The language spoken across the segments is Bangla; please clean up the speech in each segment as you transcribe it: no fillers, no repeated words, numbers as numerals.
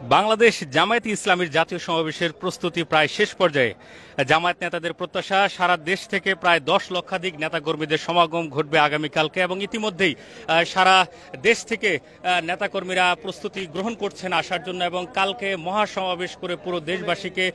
বাংলাদেশ জামায়াতে ইসলামীর জাতীয় সমাবেশের প্রস্তুতি প্রায় শেষ পর্যায়ে। জামায়াত নেতাদের প্রত্যাশা, সারা দেশ থেকে প্রায় 10 লক্ষাধিক নেতাকর্মীদের সমাগম ঘটবে আগামীকালকে এবং ইতিমধ্যেই সারা দেশ থেকে নেতাকর্মীরা প্রস্তুতি গ্রহণ করছেন আসার জন্য এবং কালকে মহাসমাবেশ করে পুরো দেশবাসীকে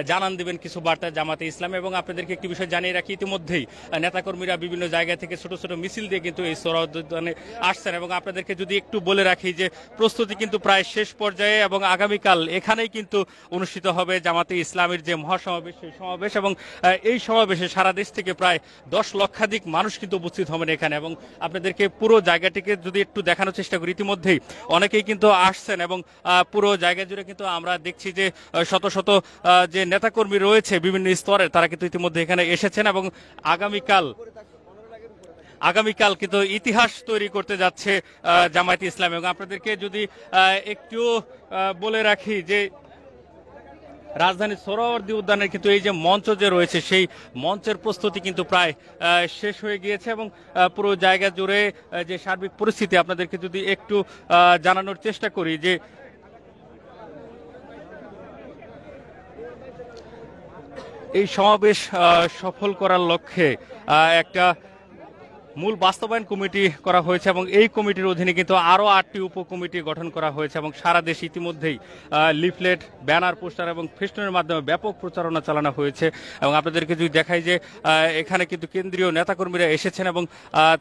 জানান দেবেন কিছু বার্তা জামায়াতে ইসলামী। এবং আপনাদেরকে একটি বিষয় জানিয়ে রাখি, ইতিমধ্যেই নেতাকর্মীরা বিভিন্ন জায়গা থেকে ছোট ছোট মিছিল দিয়ে কিন্তু এই সোহরাওয়ার্দী আসছেন এবং আপনাদেরকে যদি একটু বলে রাখি যে প্রস্তুতি কিন্তু প্রায় শেষ পর্যায়ে এবং আগামীকাল এখানেই কিন্তু অনুষ্ঠিত হবে জামাতে ইসলামীর যে মহাসমাবেশ, সেই সমাবেশ। এবং এই সমাবেশে সারা দেশ থেকে প্রায় 10 লক্ষাধিক মানুষ কিন্তু উপস্থিত হবেন এখানে। এবং আপনাদেরকে পুরো জায়গাটিকে যদি একটু দেখানোর চেষ্টা করি, ইতিমধ্যেই অনেকেই কিন্তু আসছেন এবং পুরো জায়গা জুড়ে কিন্তু আমরা দেখছি যে শত শত যে নেতাকর্মী রয়েছে বিভিন্ন স্তরের, তারা কিন্তু ইতিমধ্যে এখানে এসেছেন এবং আগামীকাল কিন্তু ইতিহাস তৈরি করতে যাচ্ছে জামায়াতে ইসলামী। এবং আপনাদেরকে যদি একটু বলে রাখি যে রাজধানীর সোহরাওয়ার্দী উদ্যানের কিন্তু এই যে মঞ্চ যে রয়েছে, সেই মঞ্চের প্রস্তুতি কিন্তু প্রায় শেষ হয়ে গিয়েছে এবং পুরো জায়গা জুড়ে যে সার্বিক পরিস্থিতি আপনাদেরকে যদি একটু জানানোর চেষ্টা করি যে এই সমাবেশ সফল করার লক্ষ্যে একটা মূল বাস্তবায়ন কমিটি করা হয়েছে এবং এই কমিটির অধীনে কিন্তু আরও 8টি উপকমিটি গঠন করা হয়েছে এবং সারা দেশে ইতিমধ্যেই লিফলেট, ব্যানার, পোস্টার এবং ফেস্টুনের মাধ্যমে ব্যাপক প্রচারণা চালানো হয়েছে। এবং আপনাদেরকে যদি দেখাই যে এখানে কিন্তু কেন্দ্রীয় নেতাকর্মীরা এসেছেন এবং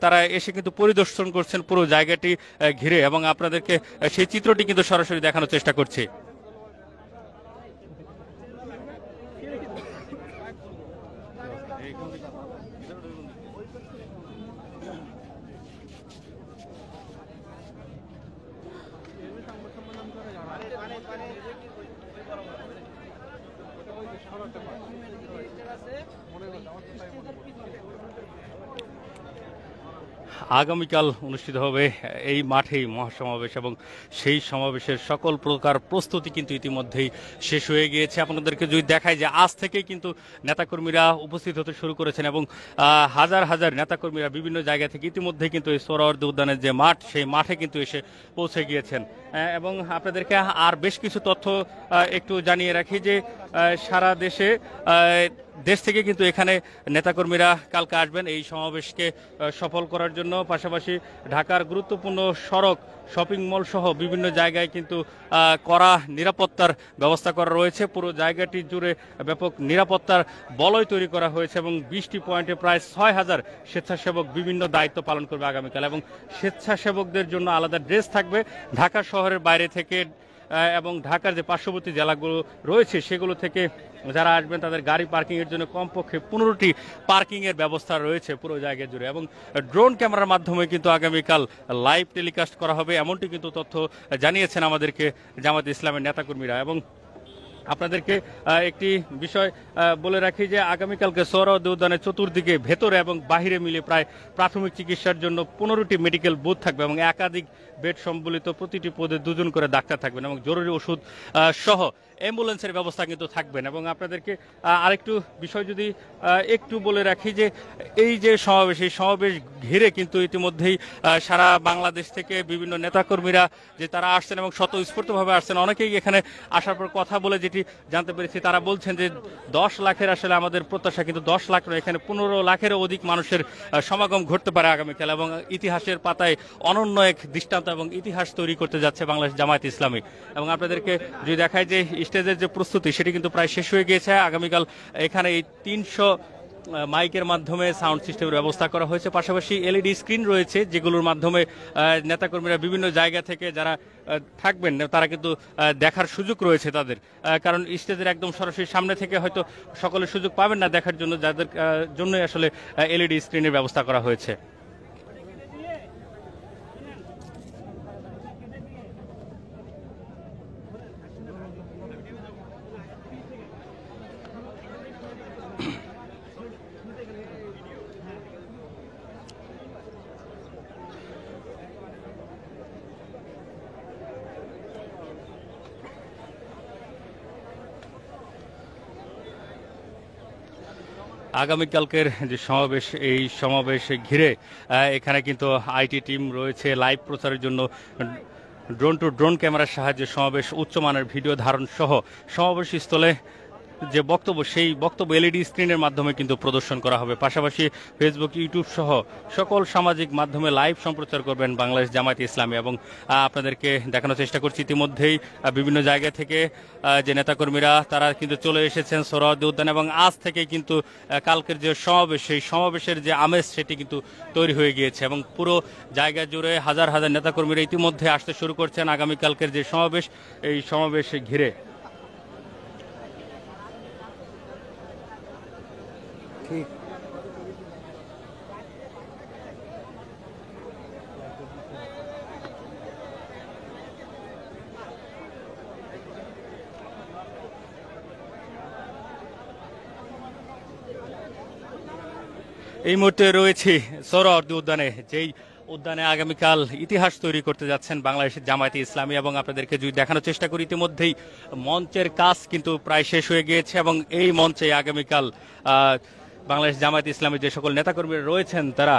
তারা এসে কিন্তু পরিদর্শন করছেন পুরো জায়গাটি ঘিরে এবং আপনাদেরকে সেই চিত্রটি কিন্তু সরাসরি দেখানোর চেষ্টা করছি। আগামীকাল অনুষ্ঠিত হবে এই মাঠেই মহাসমাবেশ এবং সেই সমাবেশের সকল প্রকার প্রস্তুতি কিন্তু ইতিমধ্যেই শেষ হয়ে গিয়েছে। আপনাদেরকে যদি দেখায় যে আজ থেকেই কিন্তু নেতাকর্মীরা উপস্থিত হতে শুরু করেছেন এবং হাজার হাজার নেতাকর্মীরা বিভিন্ন জায়গা থেকে ইতিমধ্যেই কিন্তু এই সোহরাওয়ার্দী উদ্যানের যে মাঠ, সেই মাঠে কিন্তু এসে পৌঁছে গিয়েছেন। এবং আপনাদেরকে আর বেশ কিছু তথ্য একটু জানিয়ে রাখি যে সারা দেশ থেকে কিন্তু এখানে নেতাকর্মীরা কালকে আসবেন এই সমাবেশকে সফল করার জন্য। পাশাপাশি ঢাকার গুরুত্বপূর্ণ সড়ক, শপিং মল সহ বিভিন্ন জায়গায় কিন্তু কড়া নিরাপত্তার ব্যবস্থা করা রয়েছে। পুরো জায়গাটি জুড়ে ব্যাপক নিরাপত্তার বলয় তৈরি করা হয়েছে এবং 20টি পয়েন্টে প্রায় 6000 স্বেচ্ছাসেবক বিভিন্ন দায়িত্ব পালন করবে আগামীকাল। এবং স্বেচ্ছাসেবকদের জন্য আলাদা ড্রেস থাকবে। ঢাকা শহরের বাইরে থেকে এবং ঢাকার যে পার্শ্ববর্তী জেলাগুলো রয়েছে সেগুলো থেকে যারা আসবেন তাদের গাড়ি পার্কিংয়ের জন্য কমপক্ষে 15টি পার্কিংয়ের ব্যবস্থা রয়েছে পুরো জায়গা জুড়ে। এবং ড্রোন ক্যামেরার মাধ্যমে কিন্তু আগামীকাল লাইভ টেলিকাস্ট করা হবে, এমনটি কিন্তু তথ্য জানিয়েছেন আমাদেরকে জামায়াতে ইসলামের নেতাকর্মীরা। এবং আপনাদেরকে একটি বিষয় বলে রাখি যে আগামীকালকে সোহরাওয়ার্দী উদ্যানের চতুর্দিকে, ভেতরে এবং বাহিরে মিলে প্রায় প্রাথমিক চিকিৎসার জন্য 15টি মেডিকেল বুথ থাকবে এবং একাধিক বেড সম্বলিত প্রতিটি পদে 2 জন করে ডাক্তার থাকবেন এবং জরুরি ওষুধ সহ অ্যাম্বুলেন্সের ব্যবস্থা কিন্তু থাকবেন। এবং আপনাদেরকে আরেকটু বিষয় যদি একটু বলে রাখি যে এই যে সমাবেশ, এই সমাবেশ ঘিরে কিন্তু ইতিমধ্যেই সারা বাংলাদেশ থেকে বিভিন্ন নেতাকর্মীরা যে তারা আসছেন এবং স্বতঃস্ফূর্তভাবে আসছেন। অনেকেই এখানে আসার পর কথা বলে যেটি জানতে পেরেছি, তারা বলছেন যে 10 লাখের আসলে আমাদের প্রত্যাশা, কিন্তু 10 লাখ নয়, এখানে 15 লাখেরও অধিক মানুষের সমাগম ঘটতে পারে আগামীকাল এবং ইতিহাসের পাতায় অনন্য এক দৃষ্টান্ত এবং ইতিহাস তৈরি করতে যাচ্ছে বাংলাদেশ জামায়াতে ইসলামী। এবং আপনাদেরকে যদি দেখায় যে স্টেজের যে প্রস্তুতি সেটি কিন্তু প্রায় শেষ হয়ে গিয়েছে। আগামীকাল এখানে এই 300 মাইকের মাধ্যমে সাউন্ড সিস্টেমের ব্যবস্থা করা হয়েছে। পাশাপাশি এলইডি স্ক্রিন রয়েছে যেগুলোর মাধ্যমে নেতাকর্মীরা বিভিন্ন জায়গা থেকে যারা থাকবেন তারা কিন্তু দেখার সুযোগ রয়েছে তাদের, কারণ স্টেজের একদম সরাসরি সামনে থেকে হয়তো সকলে সুযোগ পাবেন না দেখার জন্য, যাদের জন্যই আসলে এলইডি স্ক্রিনের ব্যবস্থা করা হয়েছে। আগামীকালকের যে সমাবেশ, এই সমাবেশ ঘিরে এখানে কিন্তু আইটি টিম রয়েছে লাইভ প্রচারের জন্য। ড্রোন টু ড্রোন ক্যামেরার সাহায্যে সমাবেশ উচ্চমানের ভিডিও ধারণ সহ সমাবেশ স্থলে যে বক্তব্য সেই বক্তব্য এলইডি স্ক্রিনের মাধ্যমে কিন্তু প্রদর্শন করা হবে। পাশাপাশি ফেসবুক, ইউটিউব সহ সকল সামাজিক মাধ্যমে লাইভ সম্প্রচার করবেন বাংলাদেশ জামায়াতে ইসলামী। এবং আপনাদেরকে দেখানোর চেষ্টা করছি ইতিমধ্যেই বিভিন্ন জায়গা থেকে যে নেতাকর্মীরা তারা কিন্তু চলে এসেছেন সোহরাওয়ার্দী উদ্যানে, এবং আজ থেকে কিন্তু কালকের যে সমাবেশ সেই সমাবেশের যে আমেজ সেটি কিন্তু তৈরি হয়ে গিয়েছে এবং পুরো জায়গা জুড়ে হাজার হাজার নেতাকর্মীরা ইতিমধ্যে আসতে শুরু করছেন আগামীকালকের যে সমাবেশ এই সমাবেশ ঘিরে। এই মুহূর্তে রয়েছি সোহরাওয়ার্দী উদ্যানে, যেই উদ্যানে আগামীকাল ইতিহাস তৈরি করতে যাচ্ছেন বাংলাদেশের জামায়াতে ইসলামী। এবং আপনাদেরকে যদি দেখানোর চেষ্টা করি, ইতিমধ্যেই মঞ্চের কাজ কিন্তু প্রায় শেষ হয়ে গিয়েছে এবং এই মঞ্চে আগামীকাল বাংলাদেশ জামায়াতে ইসলামী যে সকল নেতাকর্মীরা রয়েছেন তারা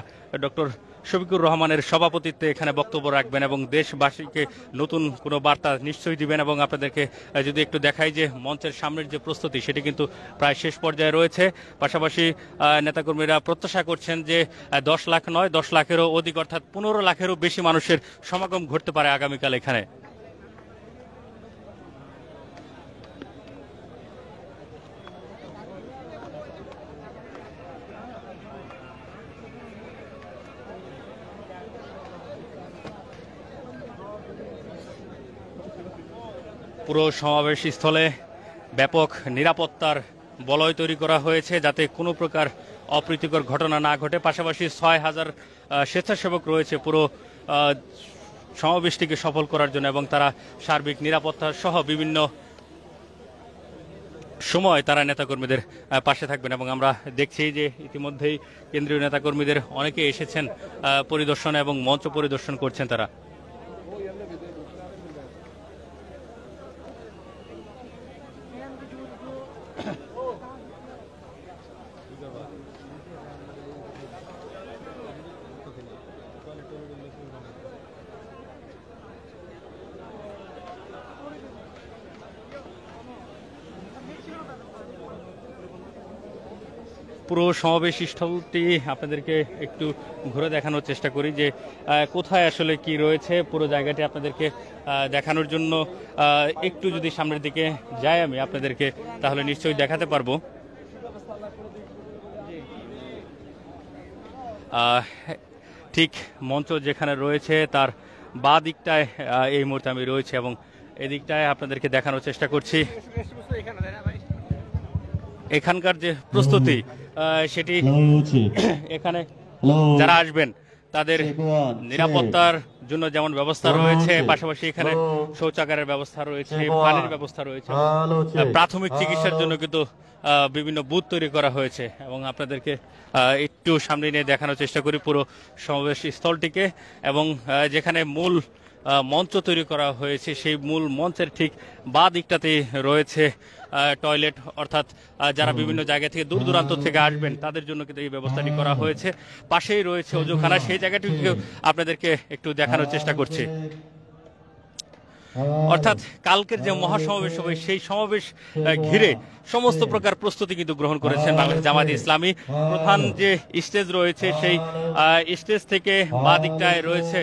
ডক্টর শফিকুর রহমানের সভাপতিত্বে এখানে বক্তব্য রাখবেন এবং দেশবাসীকে নতুন কোনো বার্তা নিশ্চয়ই দিবেন। এবং আপনাদেরকে যদি একটু দেখাই যে মঞ্চের সামনের যে প্রস্তুতি সেটি কিন্তু প্রায় শেষ পর্যায়ে রয়েছে। পাশাপাশি নেতাকর্মীরা প্রত্যাশা করছেন যে 10 লাখ নয় 10 লাখেরও অধিক অর্থাৎ 15 লাখেরও বেশি মানুষের সমাগম ঘটতে পারে আগামীকাল এখানে। পুরো সমাবেশ স্থলে ব্যাপক নিরাপত্তার বলয় তৈরি করা হয়েছে যাতে কোনো প্রকার অপ্রীতিকর ঘটনা না ঘটে। পাশাপাশি 6000 স্বেচ্ছাসেবক রয়েছে পুরো সমাবেশটিকে সফল করার জন্য এবং তারা সার্বিক নিরাপত্তা সহ বিভিন্ন সময় তারা নেতাকর্মীদের পাশে থাকবেন। এবং আমরা দেখছি যে ইতিমধ্যেই কেন্দ্রীয় নেতাকর্মীদের অনেকে এসেছেন পরিদর্শনে এবং মঞ্চ পরিদর্শন করছেন তারা। পুরো সমাবেশ স্থলটি আপনাদেরকে একটু ঘুরে দেখানোর চেষ্টা করি যে কোথায় আসলে কি রয়েছে। পুরো জায়গাটি আপনাদেরকে দেখানোর জন্য একটু যদি সামনের দিকে যাই আমি আপনাদেরকে তাহলে নিশ্চয়ই দেখাতে পারবো। ঠিক মঞ্চ যেখানে রয়েছে তার বাঁ দিকটায় এই মুহূর্তে আমি রয়েছে এবং এদিকটায় আপনাদেরকে দেখানোর চেষ্টা করছি এখানকার যে প্রস্তুতি সেটি। এখানে যারা আসবেন তাদের নিরাপত্তার জন্য যেমন ব্যবস্থা রয়েছে, পাশাপাশি এখানে শৌচাগারের ব্যবস্থা রয়েছে, পানির ব্যবস্থা রয়েছে, প্রাথমিক চিকিৎসার জন্য কিন্তু বিভিন্ন বুথ তৈরি করা হয়েছে। এবং আপনাদেরকে একটু সামনে নিয়ে দেখানোর চেষ্টা করি পুরো সমাবেশ স্থলটিকে। এবং যেখানে মূল মঞ্চ তৈরি করা হয়েছে সেই মূল মঞ্চের ঠিক বাঁ দিকটাতে রয়েছে টয়লেট, অর্থাৎ যারা বিভিন্ন জায়গা থেকে দূর দূরান্ত থেকে আসবেন তাদের জন্য কিন্তু এই ব্যবস্থাটি করা হয়েছে। পাশেই রয়েছে অজুখানা, সেই জায়গাটিকেও আপনাদেরকে একটু দেখানোর চেষ্টা করছি। অর্থাৎ কালকের যে মহাসমাবেশ হবে সেই সমাবেশ ঘিরে সমস্ত প্রকার প্রস্তুতি কিন্তু গ্রহণ করেছেন বাংলাদেশ জামায়াতে ইসলামী। প্রধান যে স্টেজ রয়েছে সেই স্টেজ থেকে বাঁ দিকটায় রয়েছে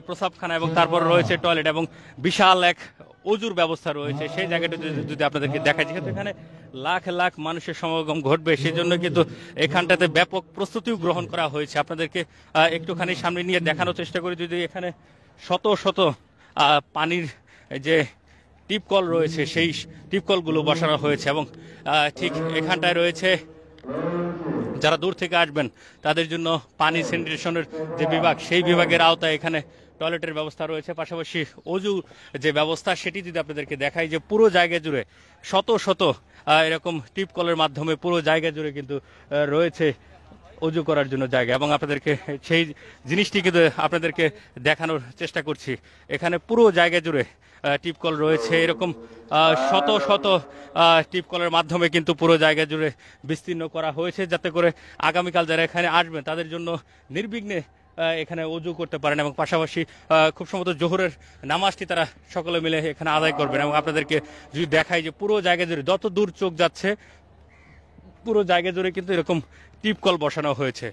প্রসাবখানা এবং তারপর রয়েছে টয়লেট এবং বিশাল এক অজুর ব্যবস্থা রয়েছে। সেই জায়গাটা যদি আপনাদেরকে দেখায়, যেহেতু এখানে লাখ লাখ মানুষের সমাগম ঘটবে সেই জন্য কিন্তু এখানটাতে ব্যাপক প্রস্তুতিও গ্রহণ করা হয়েছে। আপনাদেরকে একটুখানি সামনে নিয়ে দেখানোর চেষ্টা করি। যদি এখানে শত শত পানির যে টিপকল রয়েছে সেই টিপকলগুলো বসানো হয়েছে এবং ঠিক এখানটায় রয়েছে যারা দূর থেকে আসবেন তাদের জন্য পানি স্যানিটেশনের যে বিভাগ সেই বিভাগের আওতায় এখানে টয়লেটের ব্যবস্থা রয়েছে। পাশাপাশি অজু যে ব্যবস্থা সেটি যদি আপনাদেরকে দেখাই যে পুরো জায়গা জুড়ে শত শত এরকম টিপকলের মাধ্যমে পুরো জায়গা জুড়ে কিন্তু রয়েছে অজু করার জন্য জায়গা। এবং আপনাদেরকে সেই জিনিসটি কিন্তু আপনাদেরকে দেখানোর চেষ্টা করছি। এখানে পুরো জায়গা জুড়ে টিপকল রয়েছে, এরকম শত শত টিপকলের মাধ্যমে কিন্তু পুরো জায়গা জুড়ে বিস্তীর্ণ করা হয়েছে যাতে করে আগামীকাল যারা এখানে আসবেন তাদের জন্য নির্বিঘ্নে এখানে অজু করতে পারেন এবং পাশাপাশি খুব সম্ভবত জোহরের নামাজটি তারা সকলে মিলে এখানে আদায় করবেন। এবং আপনাদেরকে যদি দেখাই যে পুরো জায়গা জুড়ে যত দূর চোখ যাচ্ছে পুরো জায়গা জুড়ে কিন্তু এরকম টিপকল বসানো হয়েছে।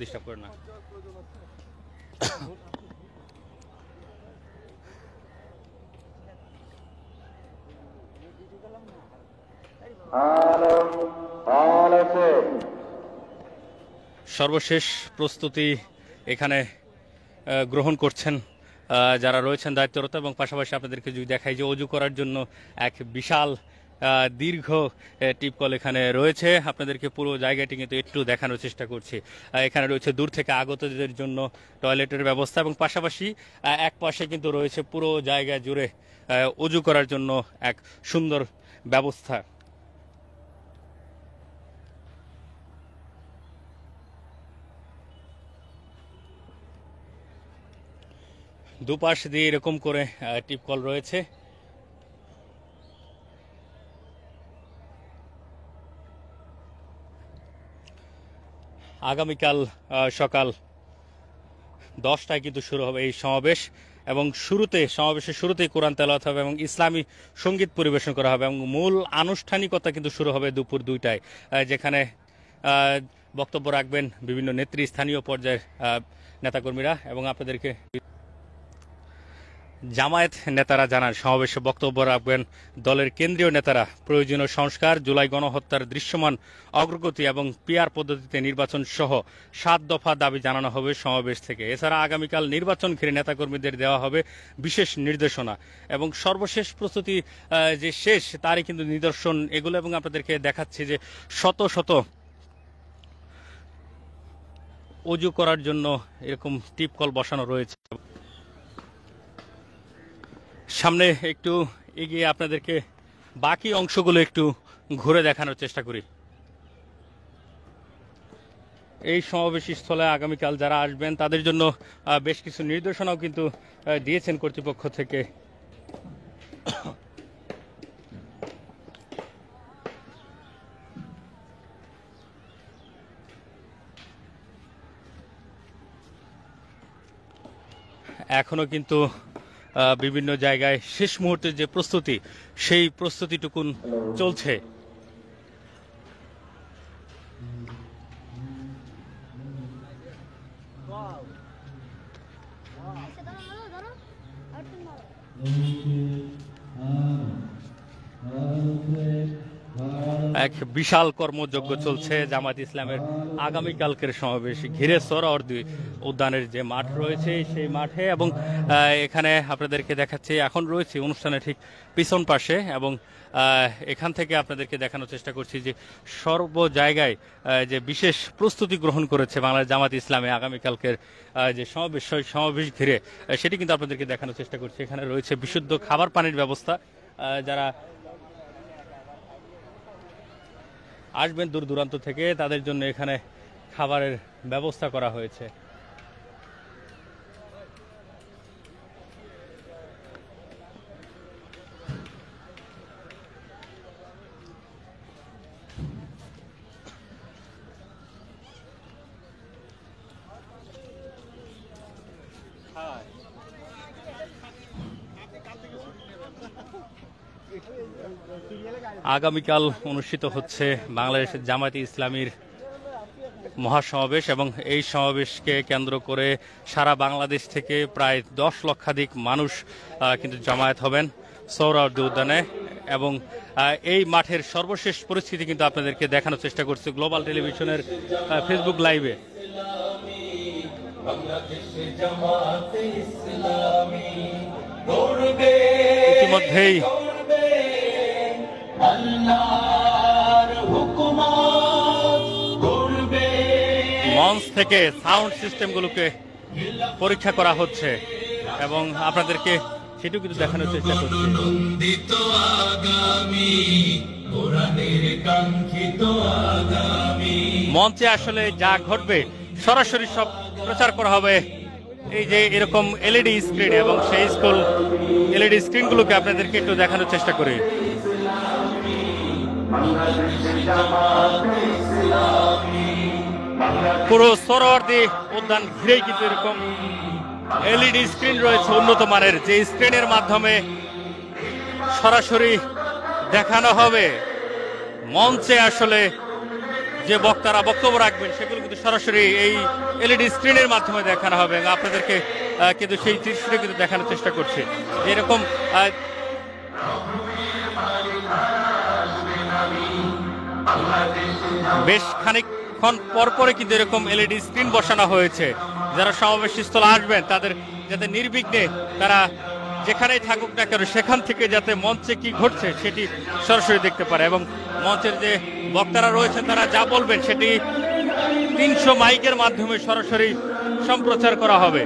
ডিস্টার্ব করে না। সর্বশেষ প্রস্তুতি এখানে গ্রহণ করছেন যারা রয়েছেন দায়িত্বরত, এবং পাশাপাশি আপনাদেরকে যদি দেখাই যে অজু করার জন্য এক বিশাল দীর্ঘ টিপকল এখানে রয়েছে। আপনাদেরকে পুরো জায়গাটি কিন্তু একটু দেখানোর চেষ্টা করছি। এখানে রয়েছে দূর থেকে আগতদের জন্য টয়লেটের ব্যবস্থা, এবং পাশাপাশি এক পাশে কিন্তু রয়েছে পুরো জায়গা জুড়ে অজু করার জন্য এক সুন্দর ব্যবস্থা। দুপাশ দিয়ে এরকম করে টিপকল রয়েছে। আগামীকাল সকাল 10টায় কিন্তু শুরু হবে এই সমাবেশ, এবং সমাবেশের শুরুতেই কোরআন তেলাওয়াত হবে এবং ইসলামী সঙ্গীত পরিবেশন করা হবে, এবং মূল আনুষ্ঠানিকতা কিন্তু শুরু হবে দুপুর 2টায়, যেখানে বক্তব্য রাখবেন বিভিন্ন স্থানীয় পর্যায়ের নেতাকর্মীরা। এবং আপনাদেরকে জামায়াত নেতারা জানান সমাবেশে বক্তব্য রাখবেন দলের কেন্দ্রীয় নেতারা প্রয়োজনীয় সংস্কার, জুলাই গণহত্যার দৃশ্যমান অগ্রগতি এবং পিআর পদ্ধতিতে নির্বাচন সহ 7 দফা দাবি জানানো হবে সমাবেশ থেকে। এছাড়া আগামীকাল নির্বাচন ঘিরে নেতাকর্মীদের দেওয়া হবে বিশেষ নির্দেশনা, এবং সর্বশেষ প্রস্তুতি যে শেষ তারই কিন্তু নিদর্শন এগুলো। এবং আপনাদেরকে দেখাচ্ছি যে শত শত অজু করার জন্য এরকম টিপকল বসানো রয়েছে। সামনে একটু এগিয়ে আপনাদেরকে বাকি অংশগুলো একটু ঘুরে দেখানোর চেষ্টা করি। এই সমাবেশী স্থলে আগামীকাল যারা আসবেন তাদের জন্য বেশ কিছু নির্দেশনাও কিন্তু দিয়েছেন কর্তৃপক্ষ থেকে। এখনো কিন্তু বিভিন্ন জায়গায় শেষ মুহূর্তের যে প্রস্তুতি সেই প্রস্তুতিটুকুন চলছে। এক বিশাল কর্মযজ্ঞ চলছে জামায়াত ইসলামের আগামীকালকের সমাবেশ ঘিরে সোহরাওয়ার্দী উদ্যানের যে মাঠ রয়েছে সেই মাঠে। এবং এখানে আপনাদেরকে দেখাচ্ছি, এখন রয়েছে অনুষ্ঠানের ঠিক পিছন পাশে, এবং এখান থেকে আপনাদেরকে দেখানোর চেষ্টা করছি যে সর্ব জায়গায় যে বিশেষ প্রস্তুতি গ্রহণ করেছে বাংলাদেশ জামায়াত ইসলামে আগামীকালকের যে সমাবেশ ঘিরে সেটি কিন্তু আপনাদেরকে দেখানোর চেষ্টা করছি। এখানে রয়েছে বিশুদ্ধ খাবার পানির ব্যবস্থা, যারা আসবেন দূর দূরান্ত থেকে তাদের জন্য এখানে খাবারের ব্যবস্থা করা হয়েছে। আগামীকাল অনুষ্ঠিত হচ্ছে বাংলাদেশের জামায়াতে ইসলামীর মহাসমাবেশ, এবং এই সমাবেশকে কেন্দ্র করে সারা বাংলাদেশ থেকে প্রায় 10 লক্ষাধিক মানুষ কিন্তু জামায়াত হবেন সোহরাওয়ার্দী উদ্যানে। এবং এই মাঠের সর্বশেষ পরিস্থিতি কিন্তু আপনাদেরকে দেখানোর চেষ্টা করছে গ্লোবাল টেলিভিশনের ফেসবুক লাইভে। ইতিমধ্যেই মঞ্চ থেকে সাউন্ড সিস্টেমগুলোকে পরীক্ষা করা হচ্ছে, এবং আপনাদেরকে সেটিও কিন্তু দেখানোর চেষ্টা করছি। মঞ্চে আসলে যা ঘটবে সরাসরি সব প্রচার করা হবে এই যে এরকম এলইডি স্ক্রিন, এবং সেই এলইডি স্ক্রিনগুলোকে আপনাদেরকে একটু দেখানোর চেষ্টা করি। পুরো সোহরাওয়ার্দী উদ্যান ঘিরেই কিন্তু এরকম এলইডি স্ক্রিন রয়েছে উন্নত মানের, যে স্ক্রিনের মাধ্যমে সরাসরি দেখানো হবে মঞ্চে আসলে যে বক্তারা বক্তব্য রাখবেন সেগুলো কিন্তু সরাসরি এই এলইডি স্ক্রিনের মাধ্যমে দেখানো হবে। আপনাদেরকে কিন্তু সেই দৃশ্যটা কিন্তু দেখানোর চেষ্টা করছি। এরকম বেশ খানিকক্ষণ পরপরে কিন্তু এরকম এলইডি স্ক্রিন বসানো হয়েছে, যারা সমাবেশ স্থলে আসবেন তাদের যাতে নির্বিঘ্নে তারা যেখানেই থাকুক না কেন সেখান থেকে যাতে মঞ্চে কি ঘটছে সেটি সরাসরি দেখতে পারে, এবং মঞ্চের যে বক্তারা রয়েছেন তারা যা বলবেন সেটি 300 মাইকের মাধ্যমে সরাসরি সম্প্রচার করা হবে।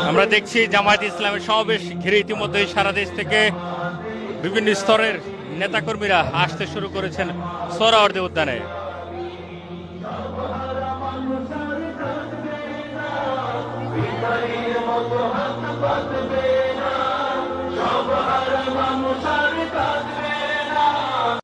আমরা দেখছি জামায়াতে ইসলামের সমাবেশ ঘিরে ইতিমধ্যে সারা দেশ থেকে বিভিন্ন স্তরের নেতাকর্মীরা আসতে শুরু করেছেন সোহরাওয়ার্দী উদ্যানে। সব হার মানুষের